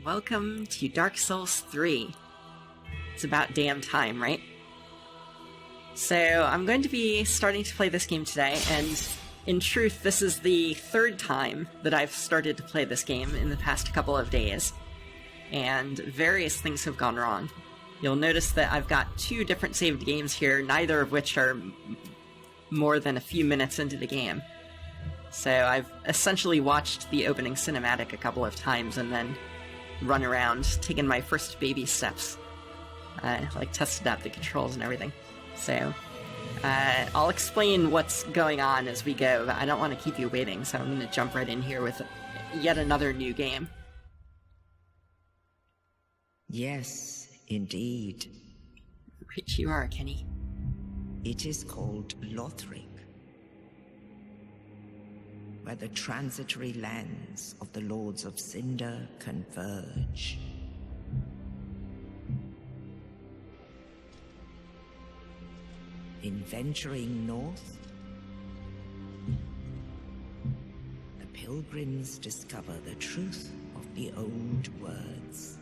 Welcome to Dark Souls 3. It's about damn time, right? So, I'm going to be starting to play this game today, and in truth, this is the third time that I've started to play this game in the past couple of days, and various things have gone wrong. You'll notice that I've got two different saved games here, neither of which are more than a few minutes into the game. So I've essentially watched the opening cinematic a couple of times and then run around, taking my first baby steps. Tested out the controls and everything. So, I'll explain what's going on as we go, but I don't want to keep you waiting, so I'm going to jump right in here with yet another new game. Yes, indeed. Right you are, Kenny. It is called Lothric, where the transitory lands of the Lords of Cinder converge. In venturing north, the pilgrims discover the truth of the old words.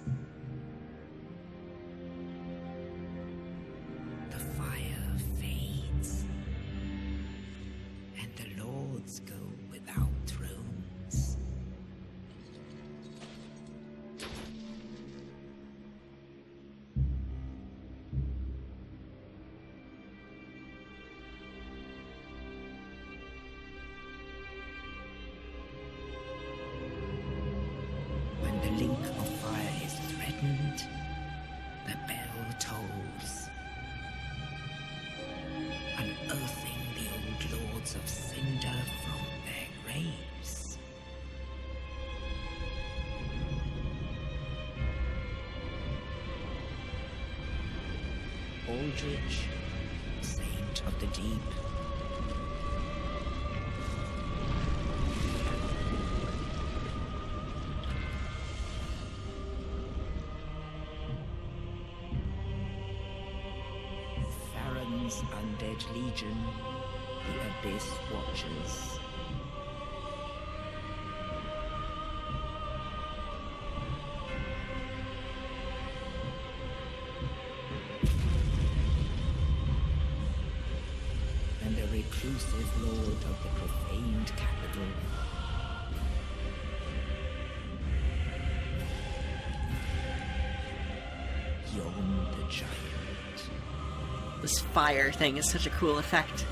The fire fades, and the lords go without thrones. When the link of fire is threatened, the bell tolls, unearthing the old lords of Cinder from their graves. Aldrich, saint of the deep, Farron's undead legion, the Abyss Watchers. And the reclusive lord of the profaned capital. Yon the giant. This fire thing is such a cool effect.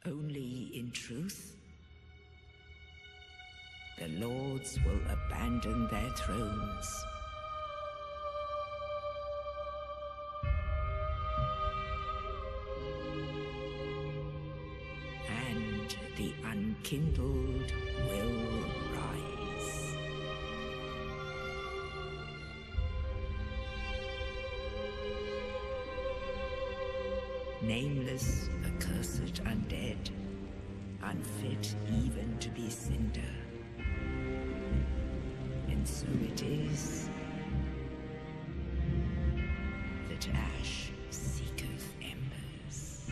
Only in truth, the lords will abandon their thrones. And the unkindled will rise. Nameless, accursed undead, unfit even to be cinder. And so it is that ash seeketh embers.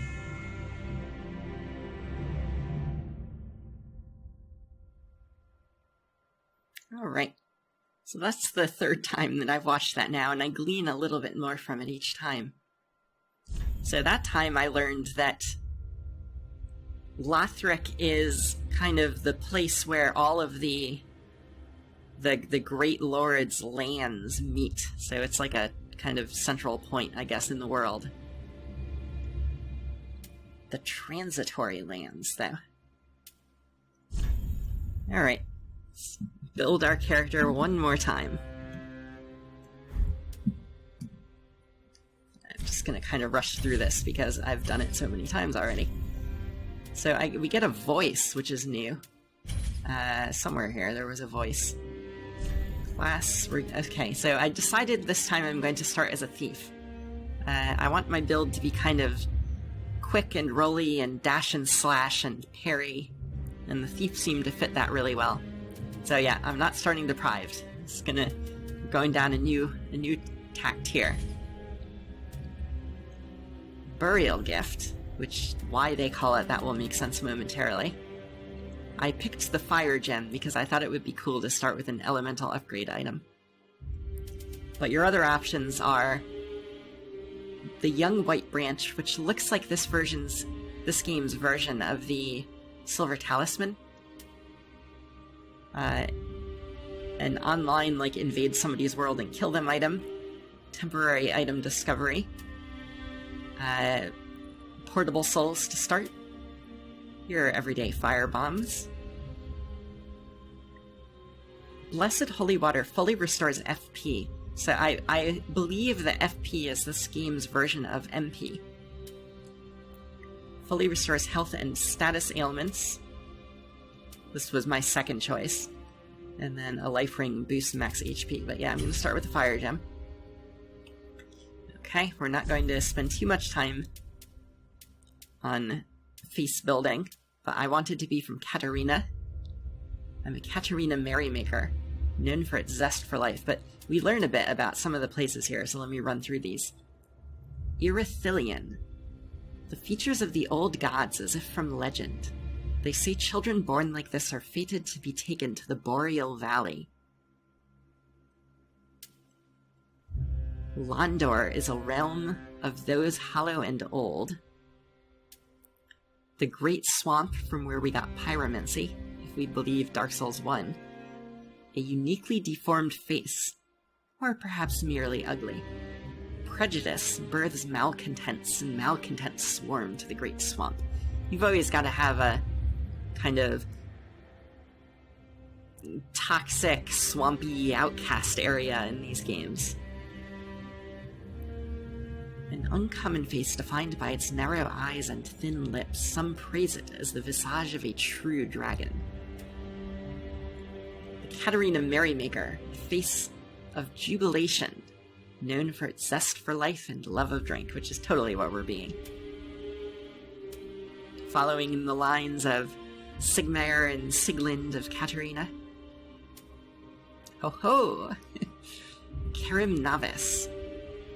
Alright. So that's the third time that I've watched that now, and I glean a little bit more from it each time. So that time I learned that Lothric is kind of the place where all of the Great Lord's lands meet. So it's like a kind of central point, I guess, in the world. The transitory lands, though. Alright. Let's build our character one more time. I'm just gonna kind of rush through this because I've done it so many times already. So we get a voice, which is new. Somewhere here there was a voice. Class, okay, so I decided this time I'm going to start as a thief. I want my build to be kind of quick and rolly and dash and slash and parry, and the thief seemed to fit that really well. So yeah, I'm not starting deprived. Just gonna going down a new tact here. Burial Gift, which, why they call it that will make sense momentarily. I picked the Fire Gem because I thought it would be cool to start with an elemental upgrade item. But your other options are the Young White Branch, which looks like this game's version of the Silver Talisman. An online, like, invade somebody's world and kill them item. Temporary item discovery. Portable souls to start. Your everyday fire bombs. Blessed Holy Water fully restores FP. So I believe that FP is this game's version of MP. Fully restores health and status ailments. This was my second choice. And then a life ring boosts max HP. But yeah, I'm going to start with the Fire Gem. Okay, we're not going to spend too much time on face building, but I wanted to be from Katarina. I'm a Katarina Merrymaker, known for its zest for life, but we learn a bit about some of the places here, so let me run through these. Erythilian. The features of the old gods as if from legend. They say children born like this are fated to be taken to the Boreal Valley. Londor is a realm of those hollow and old. The Great Swamp, from where we got pyromancy, if we believe Dark Souls 1. A uniquely deformed face, or perhaps merely ugly. Prejudice births malcontents, and malcontents swarm to the Great Swamp. You've always got to have a kind of toxic, swampy outcast area in these games. An uncommon face defined by its narrow eyes and thin lips, some praise it as the visage of a true dragon. The Katarina Merrymaker, face of jubilation, known for its zest for life and love of drink, which is totally what we're being. Following in the lines of Sigmar and Siglind of Katarina. Ho ho! Karim Novice.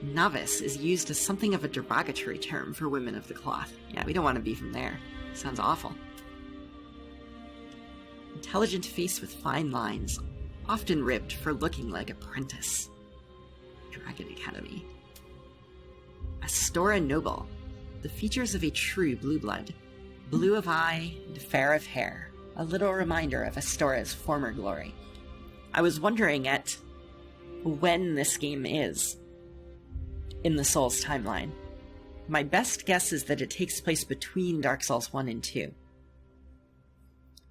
Novice is used as something of a derogatory term for women of the cloth. Yeah, we don't want to be from there. Sounds awful. Intelligent face with fine lines, often ribbed for looking like apprentice. Dragon Academy. Astora Noble. The features of a true blue blood. Blue of eye and fair of hair. A little reminder of Astora's former glory. I was wondering at when this game is in the Souls timeline. My best guess is that it takes place between Dark Souls 1 and 2.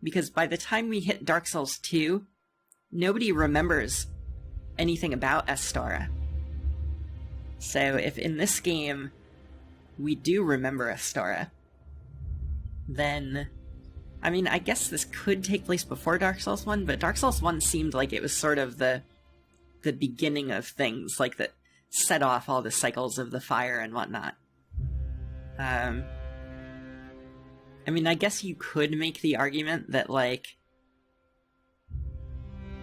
Because by the time we hit Dark Souls 2, nobody remembers anything about Astora. So if in this game we do remember Astora, then, I mean, I guess this could take place before Dark Souls 1, but Dark Souls 1 seemed like it was sort of the beginning of things, like that set off all the cycles of the fire and whatnot. I mean, I guess you could make the argument that, like,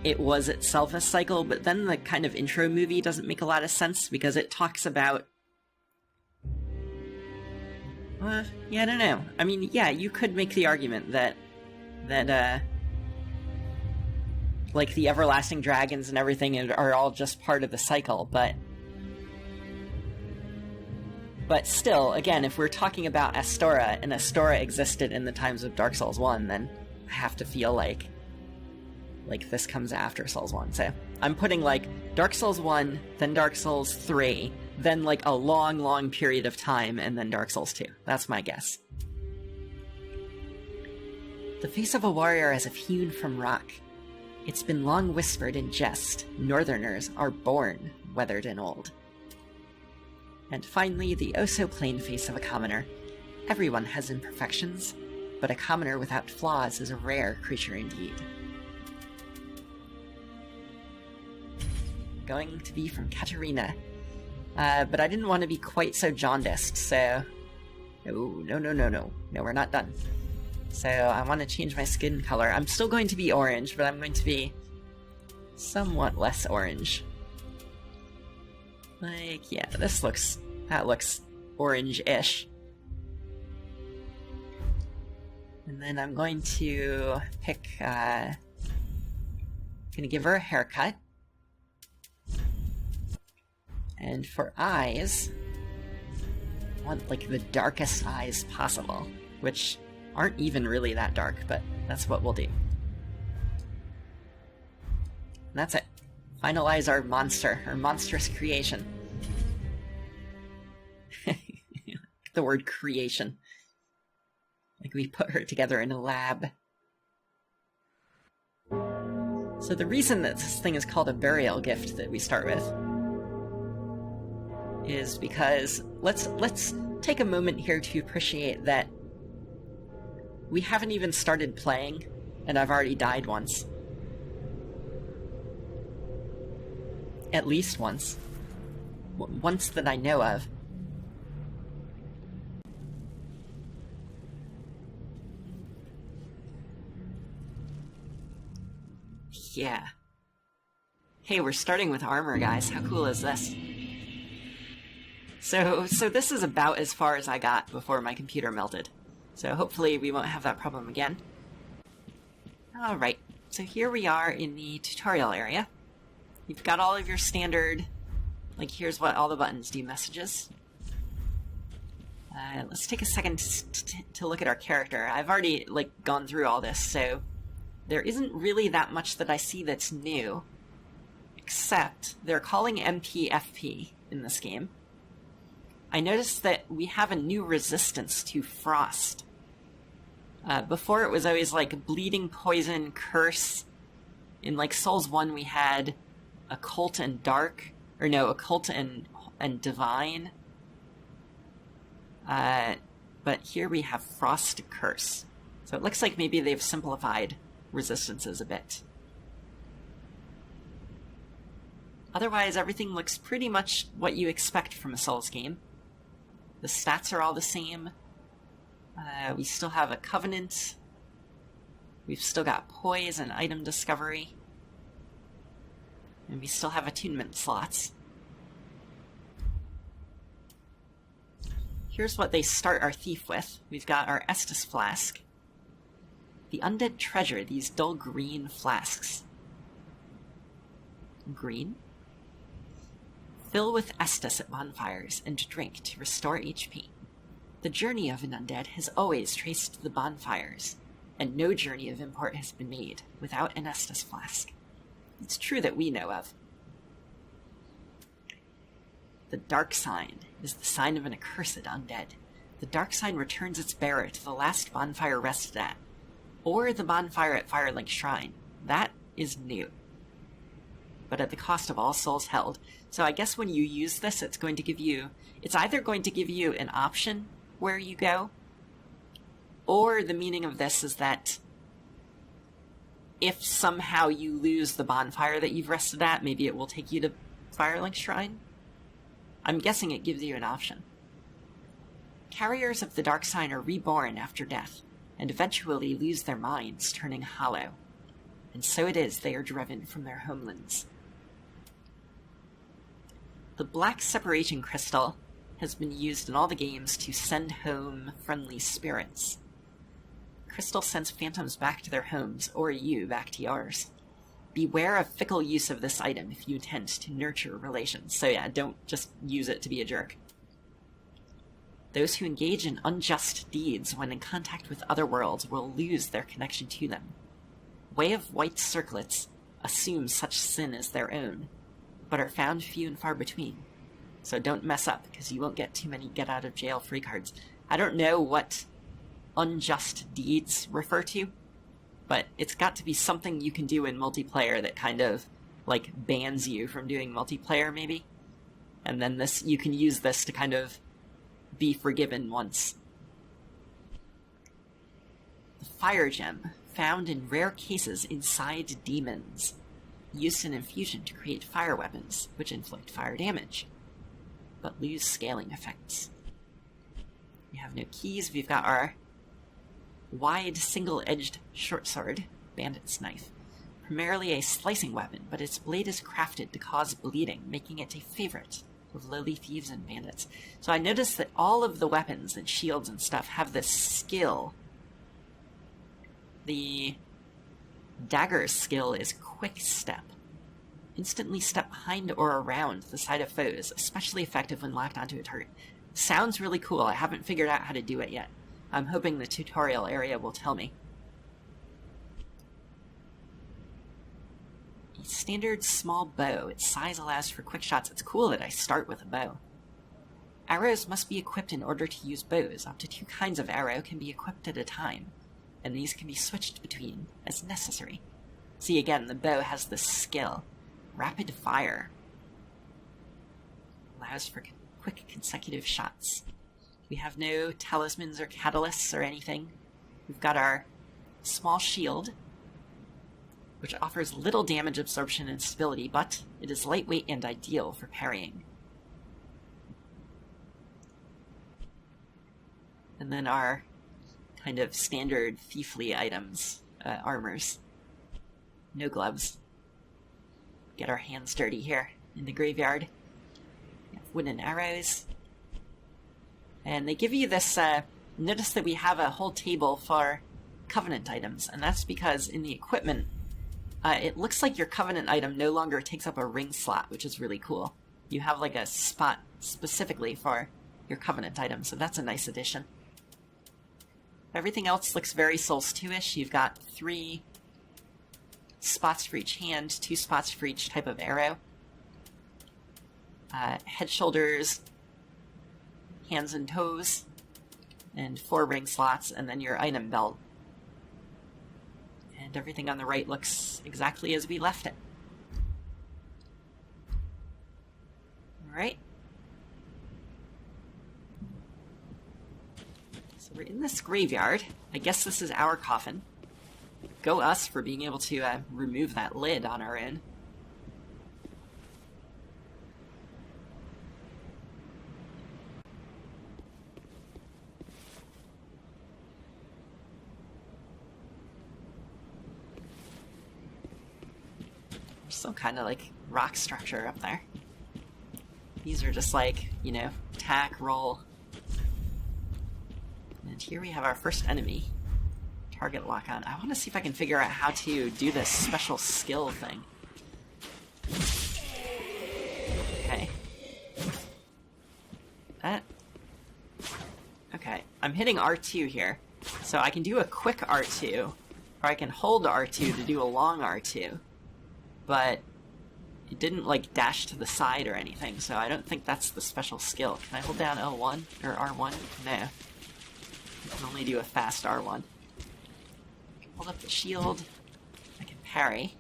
it was itself a cycle, but then the kind of intro movie doesn't make a lot of sense because it talks about... yeah, I don't know. I mean, yeah, you could make the argument that like, the everlasting dragons and everything are all just part of the cycle, but still, again, if we're talking about Astora, and Astora existed in the times of Dark Souls 1, then I have to feel like this comes after Souls 1. So I'm putting, like, Dark Souls 1, then Dark Souls 3, then, like, a long, long period of time, and then Dark Souls 2. That's my guess. The face of a warrior as if hewn from rock. It's been long whispered in jest, Northerners are born weathered and old. And finally, the oh-so-plain face of a commoner. Everyone has imperfections, but a commoner without flaws is a rare creature indeed. Going to be from Katarina. But I didn't want to be quite so jaundiced, so... No, we're not done. So I want to change my skin color. I'm still going to be orange, but I'm going to be somewhat less orange. Like, yeah, that looks orange-ish. And then I'm going to pick, gonna give her a haircut. And for eyes, I want, like, the darkest eyes possible, which aren't even really that dark, but that's what we'll do. And that's it. Finalize our monstrous creation. The word creation. Like we put her together in a lab. So the reason that this thing is called a burial gift that we start with is because let's take a moment here to appreciate that we haven't even started playing, and I've already died once. At least once. Once that I know of. Yeah. Hey, we're starting with armor, guys. How cool is this? So this is about as far as I got before my computer melted. So hopefully we won't have that problem again. Alright, so here we are in the tutorial area. You've got all of your standard, like, here's what all the buttons do messages. Let's take a second to look at our character. I've already, like, gone through all this, so there isn't really that much that I see that's new, except they're calling MP FP in this game. I noticed that we have a new resistance to frost. Before it was always like bleeding, poison, curse. In like Souls 1 we had occult and dark, or no, occult and divine. But here we have frost curse. So it looks like maybe they've simplified resistances a bit. Otherwise, everything looks pretty much what you expect from a Souls game. The stats are all the same. We still have a Covenant. We've still got Poise and Item Discovery. And we still have attunement slots. Here's what they start our thief with. We've got our Estus Flask. The undead treasure these dull green flasks. Green? Fill with Estus at bonfires and drink to restore HP. The journey of an undead has always traced the bonfires, and no journey of import has been made without an Estus flask. It's true that we know of. The dark sign is the sign of an accursed undead. The dark sign returns its bearer to the last bonfire rested at, or the bonfire at Firelink Shrine. That is new, but at the cost of all souls held. So I guess when you use this, it's either going to give you an option where you go, or the meaning of this is that if somehow you lose the bonfire that you've rested at, maybe it will take you to Firelink Shrine. I'm guessing it gives you an option. Carriers of the dark sign are reborn after death, and eventually lose their minds, turning hollow. And so it is they are driven from their homelands. The black separation crystal has been used in all the games to send home friendly spirits. Crystal sends phantoms back to their homes, or you back to yours. Beware of fickle use of this item if you intend to nurture relations. So yeah, don't just use it to be a jerk. Those who engage in unjust deeds when in contact with other worlds will lose their connection to them. Way of White Circlets assume such sin as their own, but are found few and far between. So don't mess up, because you won't get too many get-out-of-jail-free cards. I don't know what unjust deeds refer to, but it's got to be something you can do in multiplayer that kind of, like, bans you from doing multiplayer, maybe? And then you can use this to kind of be forgiven once. The Fire Gem, found in rare cases inside demons. Used in infusion to create fire weapons, which inflict fire damage, but lose scaling effects. We have no keys. We've got our wide, single-edged short sword, Bandit's Knife. Primarily a slicing weapon, but its blade is crafted to cause bleeding, making it a favorite of lowly thieves and bandits. So I noticed that all of the weapons and shields and stuff have this skill. The dagger skill is Quick Step. Instantly step behind or around the side of foes, especially effective when locked onto a target. Sounds really cool. I haven't figured out how to do it yet. I'm hoping the tutorial area will tell me. A standard small bow. Its size allows for quick shots. It's cool that I start with a bow. Arrows must be equipped in order to use bows. Up to 2 kinds of arrow can be equipped at a time, and these can be switched between as necessary. See, again, the bow has this skill. Rapid fire. Allows for quick consecutive shots. We have no talismans or catalysts or anything. We've got our small shield, which offers little damage absorption and stability, but it is lightweight and ideal for parrying. And then our kind of standard thiefly items, armors. No gloves. Get our hands dirty here in the graveyard. We have wooden arrows. And they give you this, notice that we have a whole table for Covenant items, and that's because in the equipment, it looks like your Covenant item no longer takes up a ring slot, which is really cool. You have like a spot specifically for your Covenant item, so that's a nice addition. Everything else looks very Souls 2-ish. You've got 3 spots for each hand, 2 spots for each type of arrow. Head, shoulders, hands and toes, and 4 ring slots, and then your item belt. And everything on the right looks exactly as we left it. Alright. So we're in this graveyard. I guess this is our coffin. Go us for being able to remove that lid on our own. There's some kind of like rock structure up there. These are just like, you know, attack, roll. And here we have our first enemy. Target lock on. I want to see if I can figure out how to do this special skill thing. Okay. Okay, I'm hitting R2 here. So I can do a quick R2, or I can hold R2 to do a long R2. But it didn't like dash to the side or anything, so I don't think that's the special skill. Can I hold down L1 or R1? No. I can only do a fast R1. Hold up the shield. I can parry.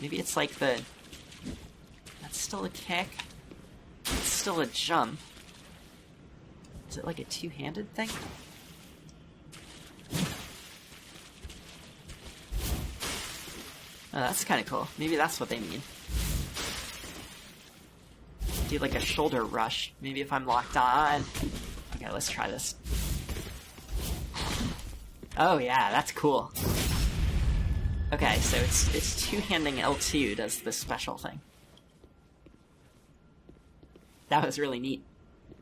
Maybe it's like the... That's still a kick. It's still a jump. Is it like a two-handed thing? Oh, that's kind of cool. Maybe that's what they mean. Do like a shoulder rush. Maybe if I'm locked on. Okay, let's try this. Oh yeah, that's cool. Okay, so it's two-handing L2 does this special thing. That was really neat.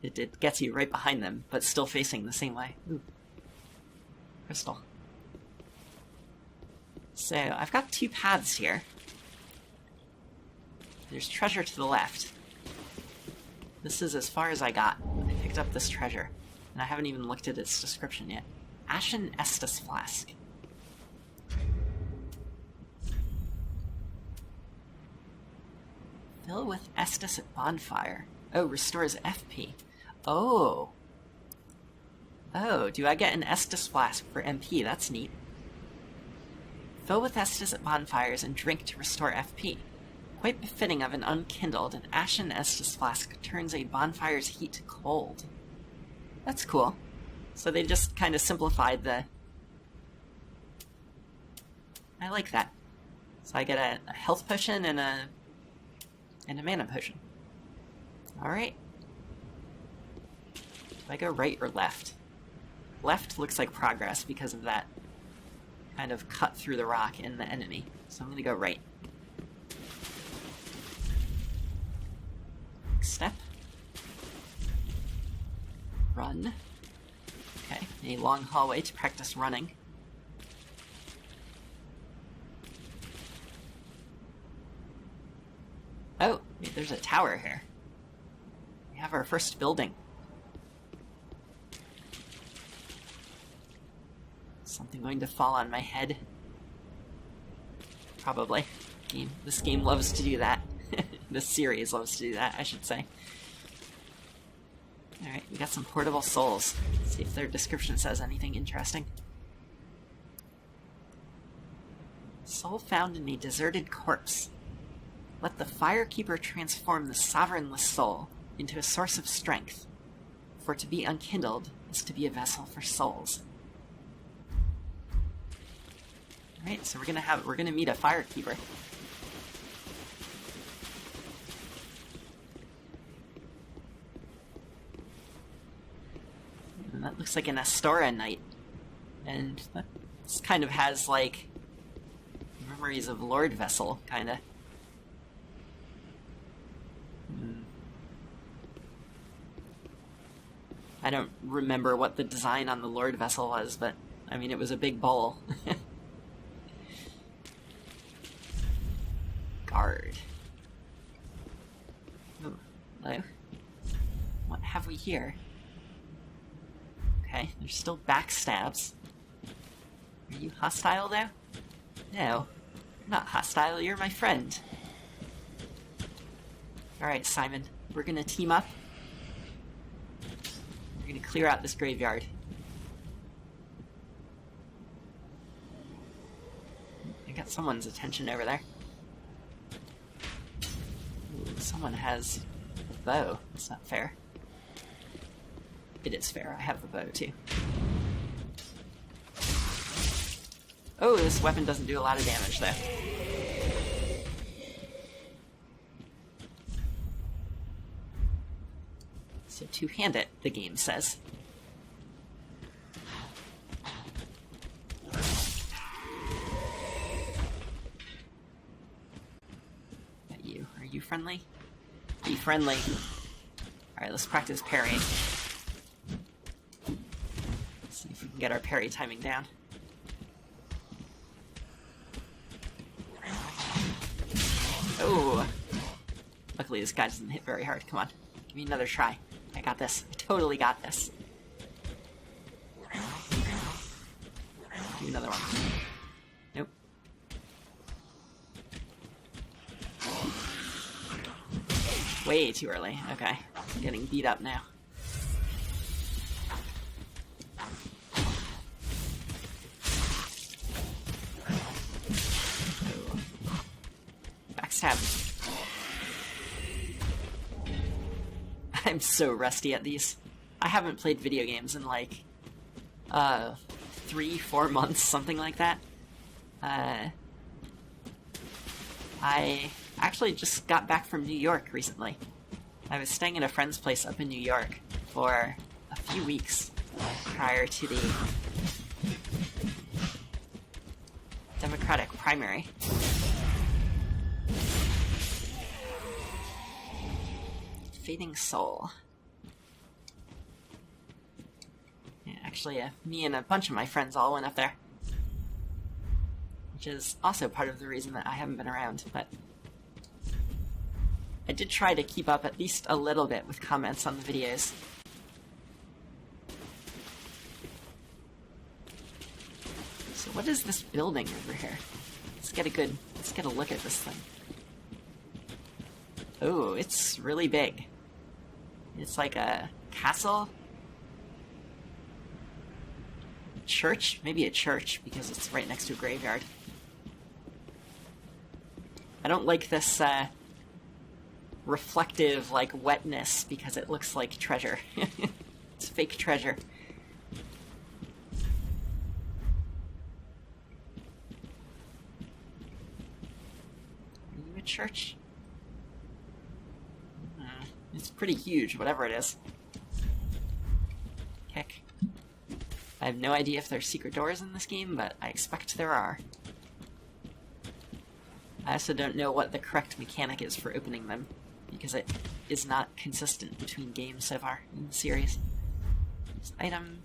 It gets you right behind them, but still facing the same way. Ooh. Crystal. So, I've got 2 paths here. There's treasure to the left. This is as far as I got. I picked up this treasure, and I haven't even looked at its description yet. Ashen Estus Flask. Fill with Estus at bonfire. Oh, restores FP. Oh. Oh, do I get an Estus Flask for MP? That's neat. Fill with Estus at bonfires and drink to restore FP. Quite befitting of an unkindled, an ashen Estus Flask turns a bonfire's heat to cold. That's cool. So they just kind of simplified the... I like that. So I get a health potion and a mana potion. Alright. Do I go right or left? Left looks like progress because of that kind of cut through the rock in the enemy. So I'm going to go right. Next step. Run. Okay, a long hallway to practice running. Oh, wait, there's a tower here. We have our first building. Something going to fall on my head? Probably. This game loves to do that. This series loves to do that, I should say. Alright, we got some portable souls. Let's see if their description says anything interesting. Soul found in a deserted corpse. Let the Firekeeper transform the sovereignless soul into a source of strength. For to be unkindled is to be a vessel for souls. Alright, so we're gonna meet a Firekeeper. And that looks like an Astora Knight. And this kind of has, like, memories of Lord Vessel, kinda. I don't remember what the design on the Lord Vessel was, but, I mean, it was a big bowl. Guard. Oh, hello. What have we here? Okay, there's still backstabs. Are you hostile, though? No. You're not hostile, you're my friend. Alright, Simon. We're gonna team up. We're gonna clear out this graveyard. I got someone's attention over there. Ooh, someone has a bow. That's not fair. It is fair. I have the bow, too. Oh, this weapon doesn't do a lot of damage, though. So two-hand it, the game says. You. Are you friendly? Be friendly. Alright, let's practice parrying. See if we can get our parry timing down. Oh! Luckily this guy doesn't hit very hard. Come on. Give me another try. I got this. I totally got this. Do another one. Nope. Way too early. Okay. I'm getting beat up now. Backstab. I'm so rusty at these. I haven't played video games in like 3-4 months, something like that. I actually just got back from New York recently. I was staying at a friend's place up in New York for a few weeks prior to the Democratic primary. Fading Soul. Yeah, actually, me and a bunch of my friends all went up there. Which is also part of the reason that I haven't been around, but I did try to keep up at least a little bit with comments on the videos. So what is this building over here? Let's get a look at this thing. Oh, it's really big. It's like a castle? Church? Maybe a church, because it's right next to a graveyard. I don't like this, reflective, like, wetness, because it looks like treasure. It's fake treasure. Are you a church? It's pretty huge, whatever it is. Kick. I have no idea if there's secret doors in this game, but I expect there are. I also don't know what the correct mechanic is for opening them, because it is not consistent between games so far in the series. Use item.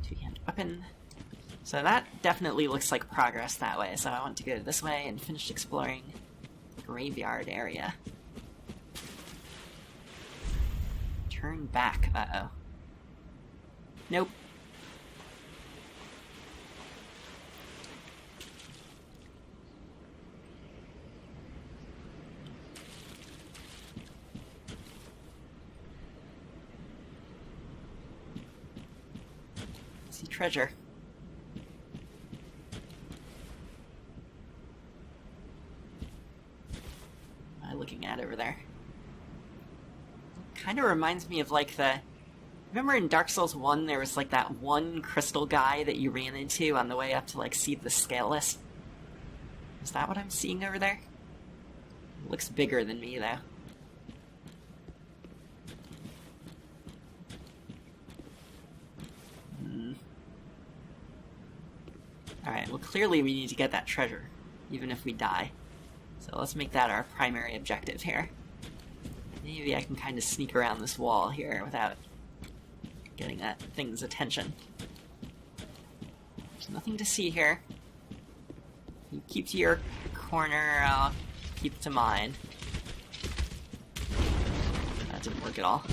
Two-hand weapon. So that definitely looks like progress that way, so I want to go this way and finish exploring the graveyard area. Turn back. Uh-oh. Nope. See treasure. What am I looking at over there? Kind of reminds me of like the... Remember in Dark Souls 1 there was like that one crystal guy that you ran into on the way up to like see the scale list? Is that what I'm seeing over there? It looks bigger than me though. Alright, well clearly we need to get that treasure, even if we die. So let's make that our primary objective here. Maybe I can kind of sneak around this wall here without getting that thing's attention. There's nothing to see here. You keep to your corner, I'll keep to mine. That didn't work at all.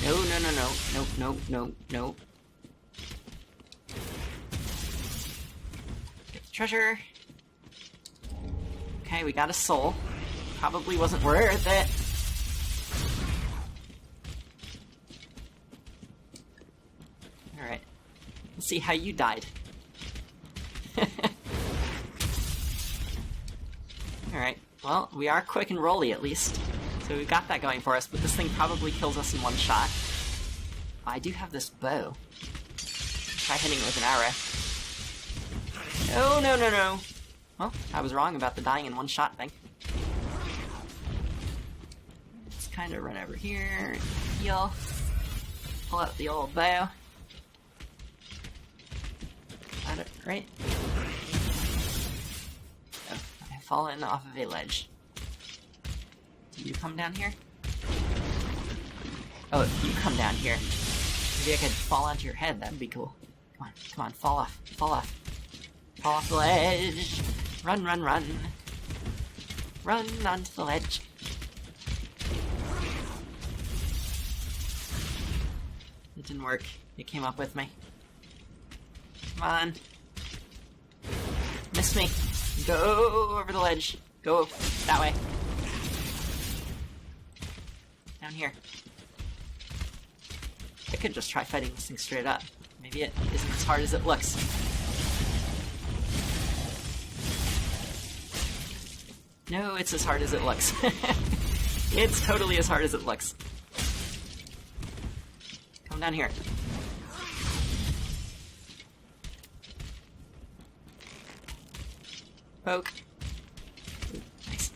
No, no, no, no. Nope, nope, nope, nope. Get the treasure. Okay, we got a soul. Probably wasn't worth it. Alright. Let's see how you died. Alright, well, we are quick and rolly at least. So we've got that going for us, but this thing probably kills us in one shot. I do have this bow. Try hitting it with an arrow. No, no, no, no. Well, I was wrong about the dying in one shot thing. Let's kind of run over here and heal. Pull out the old bow. Got it, right? Oh, I've fallen off of a ledge. Do you come down here? Oh, if you come down here, maybe I could fall onto your head. That'd be cool. Come on, fall off, fall off. Fall off the ledge. Run, run, run. Run onto the ledge. It didn't work. It came up with me. Come on. Miss me. Go over the ledge. Go that way. Down here. I could just try fighting this thing straight up. Maybe it isn't as hard as it looks. No, it's as hard as it looks. It's totally as hard as it looks. Come down here. Poke. Ooh, nice.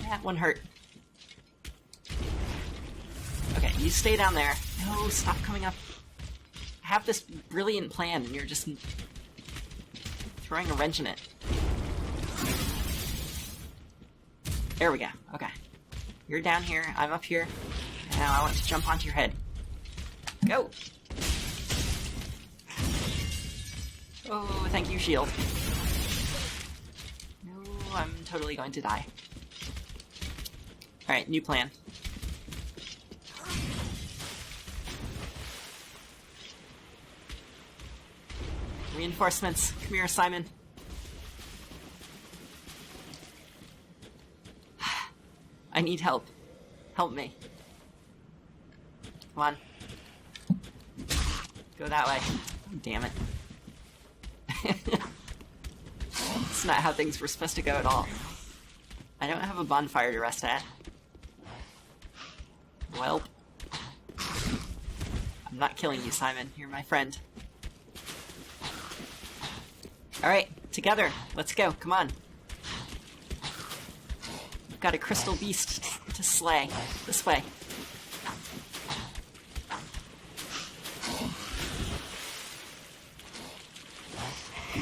That one hurt. Okay, you stay down there. No, stop coming up. I have this brilliant plan, and you're just throwing a wrench in it. There we go. Okay. You're down here, I'm up here. Now I want to jump onto your head. Go! Oh, thank you, shield. No, I'm totally going to die. Alright, new plan. Reinforcements. Come here, Simon. I need help. Help me. Come on. Go that way. Oh, damn it. It's not how things were supposed to go at all. I don't have a bonfire to rest at. Welp. I'm not killing you, Simon. You're my friend. Alright, together. Let's go. Come on. We've got a crystal beast to slay. This way.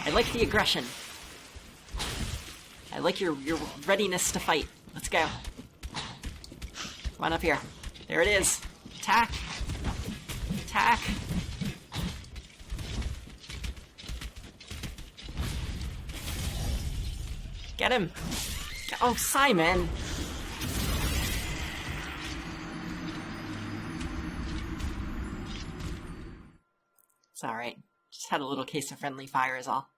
I like the aggression. like your readiness to fight. Let's go. Come on up here. There it is. Attack. Attack. Get him. Oh, Simon. It's alright. Just had a little case of friendly fire is all.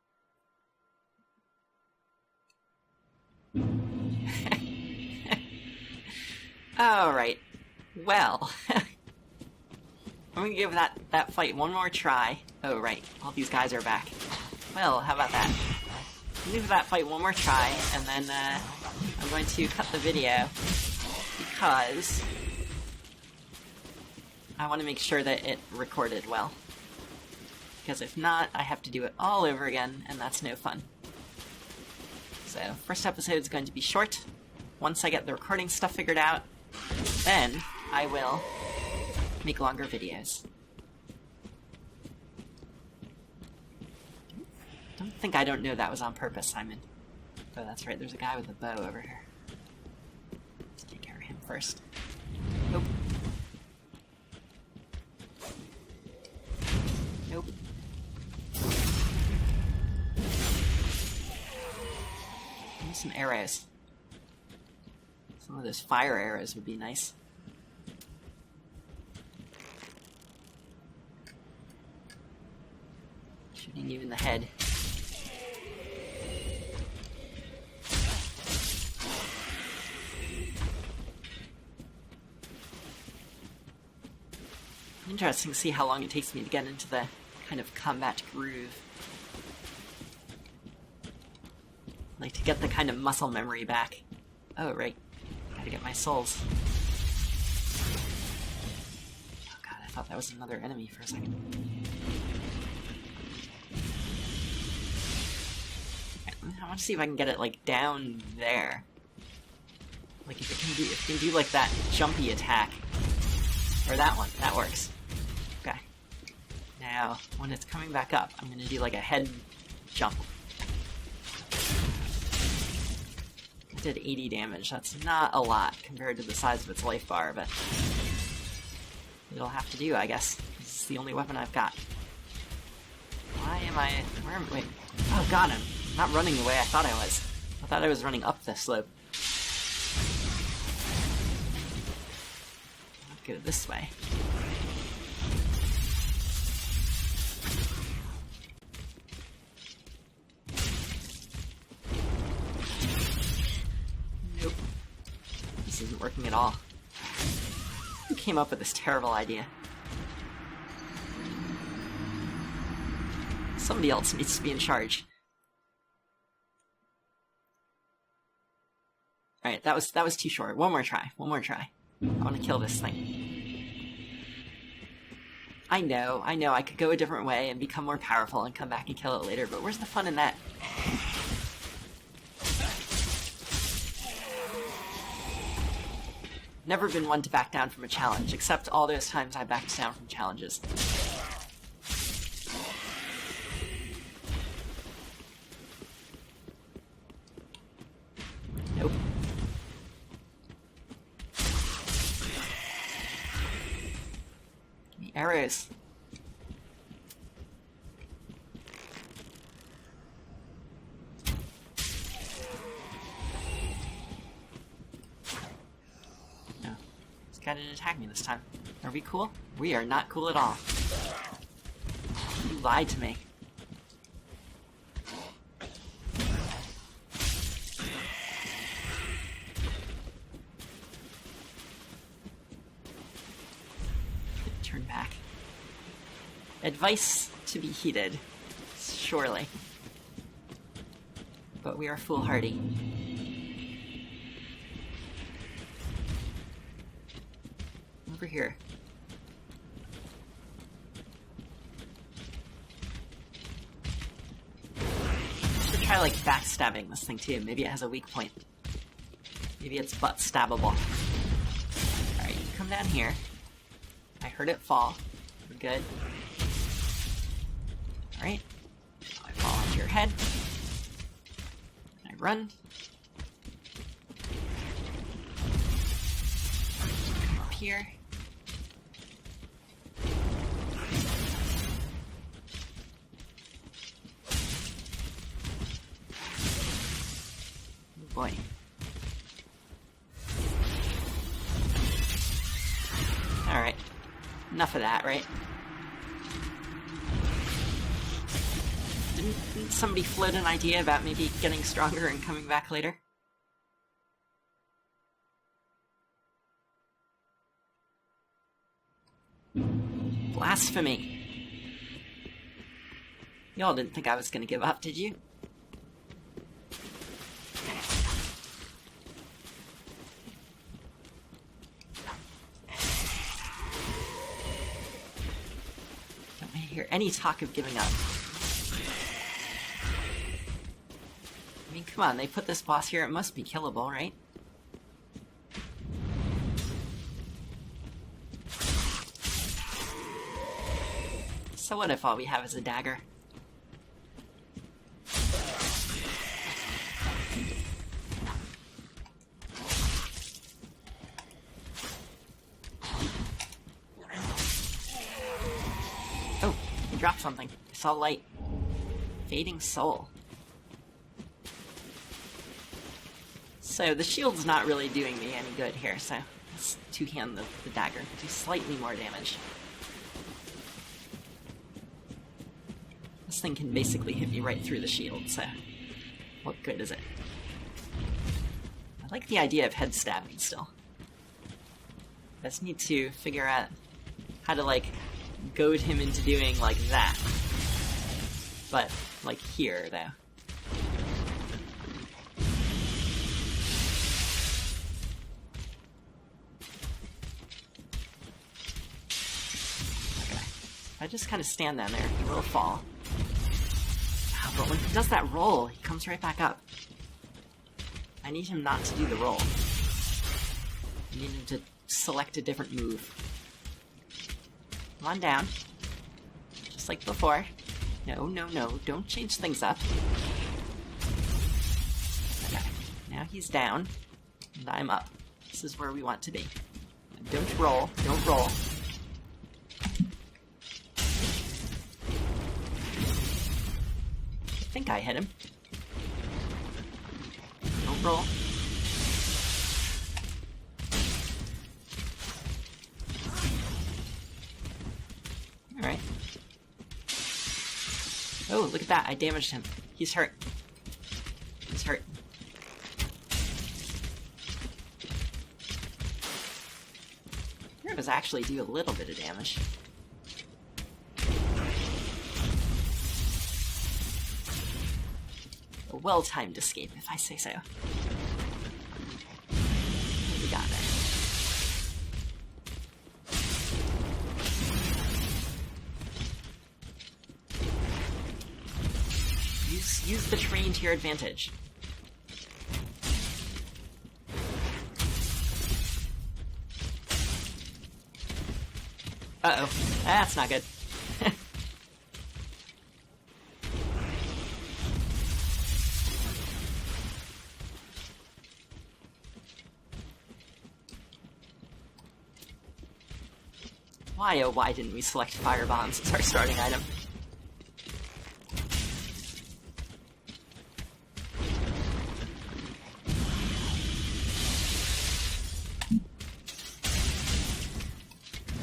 Alright. Well. I'm gonna give that fight one more try. Oh, right. All these guys are back. Well, how about that? I'm gonna give that fight one more try, and then I'm going to cut the video because I want to make sure that it recorded well. Because if not, I have to do it all over again, and that's no fun. So, first episode is going to be short. Once I get the recording stuff figured out, then I will make longer videos. Don't think I don't know that was on purpose, Simon. Oh, that's right, there's a guy with a bow over here. Let's take care of him first. Nope. Nope. Maybe some arrows. Some of those fire arrows would be nice. Shooting you in the head. Interesting to see how long it takes me to get into the kind of combat groove. Like to get the kind of muscle memory back. Oh, right. Gotta get my souls. Oh god, I thought that was another enemy for a second. I want to see if I can get it, like, down there. Like, if it can do like, that jumpy attack. Or that one. That works. Okay. Now, when it's coming back up, I'm gonna do, like, a head jump. It did 80 damage. That's not a lot compared to the size of its life bar, but it'll have to do, I guess. This is the only weapon I've got. Why am I... wait. Oh, got him. I'm not running the way I thought I was. I thought I was running up the slope. I'll go this way. Nope. This isn't working at all. Who came up with this terrible idea? Somebody else needs to be in charge. Alright, that was too short. One more try. One more try. I want to kill this thing. I know, I could go a different way and become more powerful and come back and kill it later, but where's the fun in that? Never been one to back down from a challenge, except all those times I backed down from challenges. Nope. Give me arrows. Guy didn't attack me this time. Are we cool? We are not cool at all. You lied to me. Turn back. Advice to be heeded. Surely. But we are foolhardy. Over here. I should try, like, backstabbing this thing, too. Maybe it has a weak point. Maybe it's butt stabbable. Alright, you come down here. I heard it fall. We're good. Alright. I fall onto your head. I run. here. Oh boy. Alright. Enough of that, right? Didn't somebody float an idea about maybe getting stronger and coming back later? Blasphemy. Y'all didn't think I was gonna give up, did you? Don't hear any talk of giving up. I mean, come on, they put this boss here, it must be killable, right? So what if all we have is a dagger? Oh, he dropped something. I saw light. Fading soul. So the shield's not really doing me any good here, so let's two-hand the dagger. Do slightly more damage. This thing can basically hit me right through the shield, so what good is it? I like the idea of head stabbing still. I just need to figure out how to, like, goad him into doing, like, that. But, like, here, though. Okay. If I just kind of stand down there, he will fall. But when he does that roll, he comes right back up. I need him not to do the roll. I need him to select a different move. Come on down. Just like before. No, no, no. Don't change things up. Okay. Now he's down. And I'm up. This is where we want to be. Don't roll. Don't roll. I think I hit him. Don't roll. Alright. Oh, look at that. I damaged him. He's hurt. He's hurt. It does actually do a little bit of damage. A well-timed escape, if I say so. What we got there? Use the terrain to your advantage. Uh-oh. That's not good. Why, oh why didn't we select fire bombs as our starting item?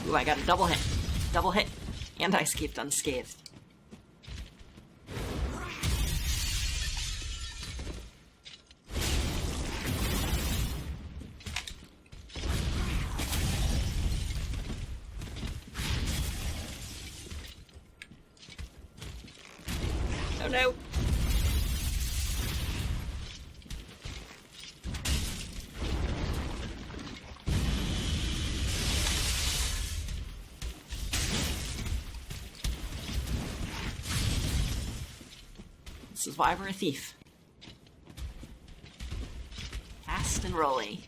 Ooh, I got a double hit. Double hit. And I escaped unscathed. Oh no! This is why we're a thief. Fast and rolly.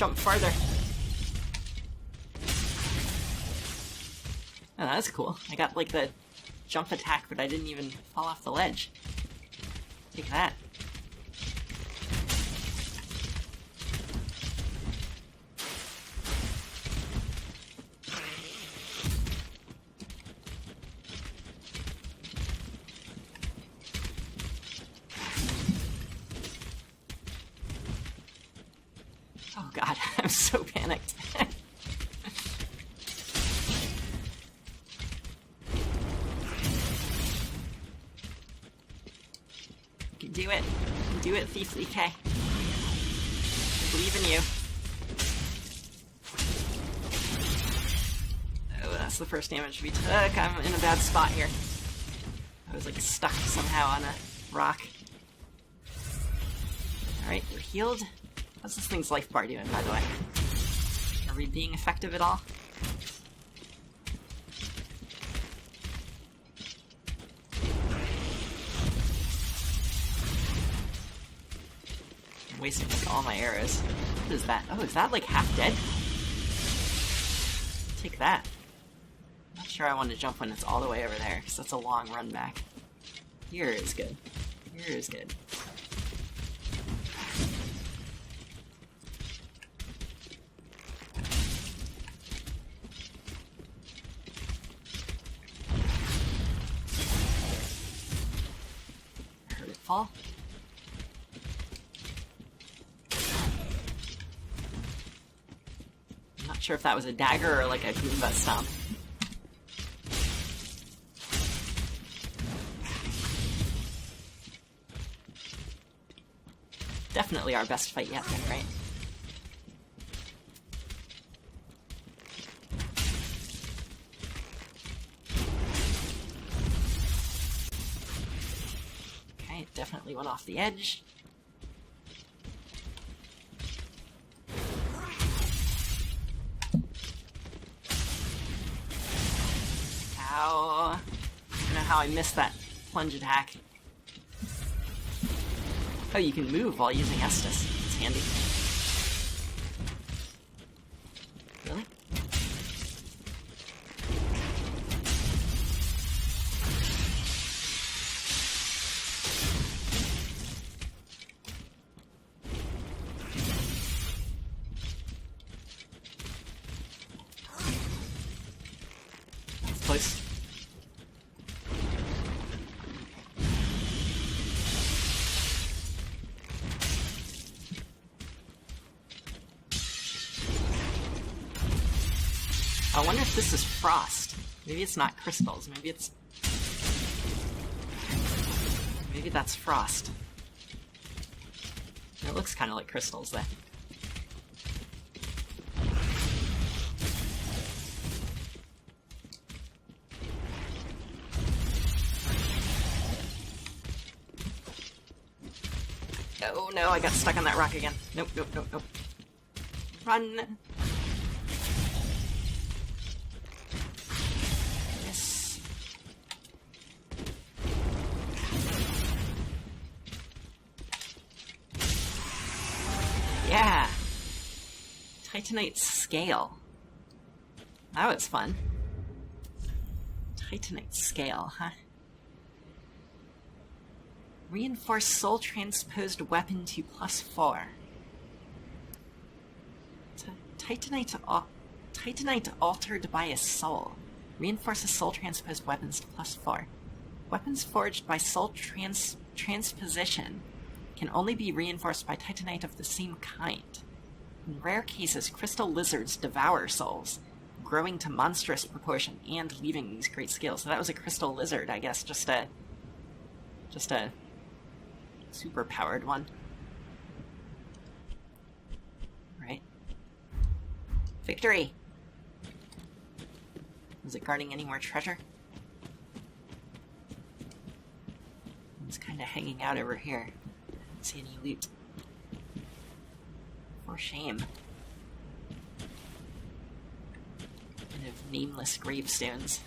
jump farther. Oh, that's cool. I got, like, the jump attack, but I didn't even fall off the ledge. Take that. Oh god, I'm so panicked. You can do it. You can do it, Thief Lee K. I believe in you. Oh, that's the first damage we took. I'm in a bad spot here. I was like stuck somehow on a rock. Alright, we're healed. What's this thing's life bar doing, by the way? Are we being effective at all? I'm wasting all my arrows. What is that? Oh, is that like half dead? Take that. Not sure I want to jump when it's all the way over there, because that's a long run back. Here is good. Here is good. Fall. I'm not sure if that was a dagger or like a Goomba stomp. Definitely our best fight yet then, right? Definitely went off the edge. Ow. I don't know how I missed that plunge attack. Oh, you can move while using Estus. It's handy. Really? Close. I wonder if this is frost. Maybe it's not crystals. Maybe it's... Maybe that's frost. It looks kind of like crystals, though. Oh no, I got stuck on that rock again. Nope, nope, nope, nope. Run! Yes. Yeah! Titanite scale. That was fun. Titanite scale, huh? Reinforced soul transposed weapon to +4. Titanite altered by a soul. Reinforces soul transposed weapons to +4. Weapons forged by soul transposition can only be reinforced by titanite of the same kind. In rare cases, crystal lizards devour souls, growing to monstrous proportion and leaving these great skills. So that was a crystal lizard, I guess, just a super powered one. Right. Victory! Was it guarding any more treasure? It's kind of hanging out over here. I don't see any loot. For shame. Kind of nameless gravestones.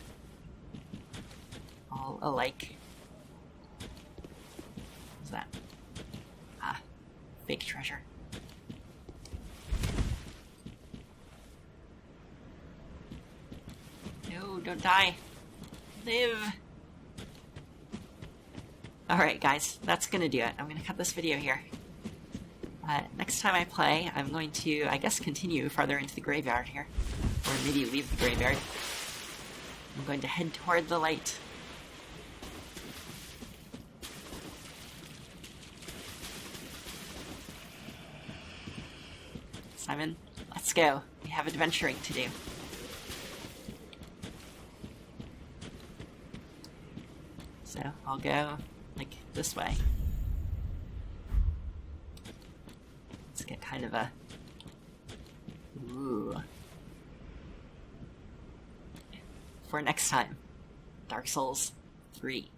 All alike. What's that? Ah, fake treasure. don't die. Live. Alright, guys, that's gonna do it. I'm gonna cut this video here. Next time I play, I'm going to, I guess, continue farther into the graveyard here. Or maybe leave the graveyard. I'm going to head toward the light. Simon, let's go. We have adventuring to do. So, I'll go, like, this way. Let's get kind of a... Ooh. For next time, Dark Souls 3.